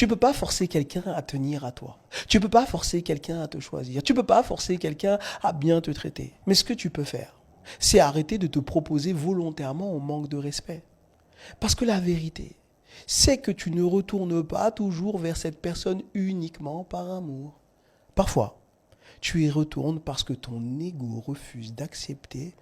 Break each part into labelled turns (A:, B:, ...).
A: Tu peux pas forcer quelqu'un à tenir à toi. Tu peux pas forcer quelqu'un à te choisir. Tu peux pas forcer quelqu'un à bien te traiter. Mais ce que tu peux faire, c'est arrêter de te proposer volontairement au manque de respect. Parce que la vérité, c'est que tu ne retournes pas toujours vers cette personne uniquement par amour. Parfois, tu y retournes parce que ton ego refuse d'accepter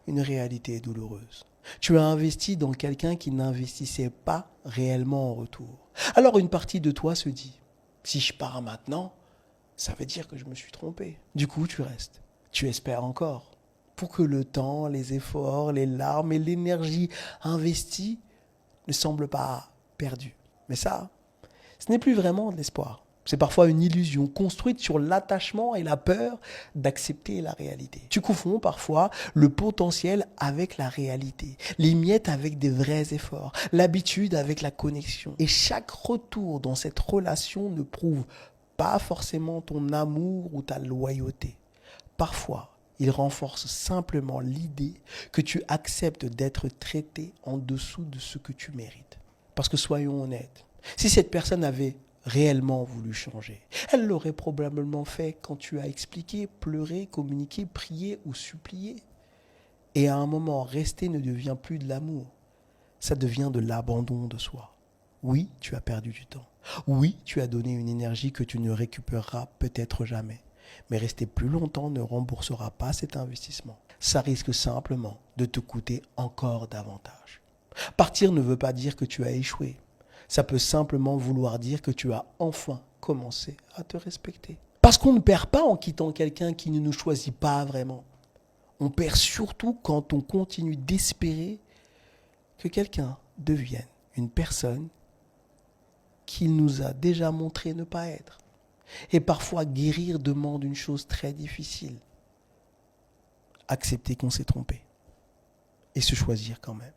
A: une réalité douloureuse. Tu as investi dans quelqu'un qui n'investissait pas réellement en retour. Alors une partie de toi se dit, si je pars maintenant, ça veut dire que je me suis trompé. Du coup, tu restes. Tu espères encore. Pour que le temps, les efforts, les larmes et l'énergie investies ne semblent pas perdus. Mais ça, ce n'est plus vraiment de l'espoir. C'est parfois une illusion construite sur l'attachement et la peur d'accepter la réalité. Tu confonds parfois le potentiel avec la réalité, les miettes avec des vrais efforts, l'habitude avec la connexion. Et chaque retour dans cette relation ne prouve pas forcément ton amour ou ta loyauté. Parfois, il renforce simplement l'idée que tu acceptes d'être traité en dessous de ce que tu mérites. Parce que soyons honnêtes, si cette personne avait réellement voulu changer, elle l'aurait probablement fait quand tu as expliqué, pleuré, communiqué, prié ou supplié. Et à un moment, rester ne devient plus de l'amour, ça devient de l'abandon de soi. Oui, tu as perdu du temps. Oui, tu as donné une énergie que tu ne récupéreras peut-être jamais. Mais rester plus longtemps ne remboursera pas cet investissement. Ça risque simplement de te coûter encore davantage. Partir ne veut pas dire que tu as échoué. Ça peut simplement vouloir dire que tu as enfin commencé à te respecter. Parce qu'on ne perd pas en quittant quelqu'un qui ne nous choisit pas vraiment. On perd surtout quand on continue d'espérer que quelqu'un devienne une personne qu'il nous a déjà montré ne pas être. Et parfois, guérir demande une chose très difficile. Accepter qu'on s'est trompé. Et se choisir quand même.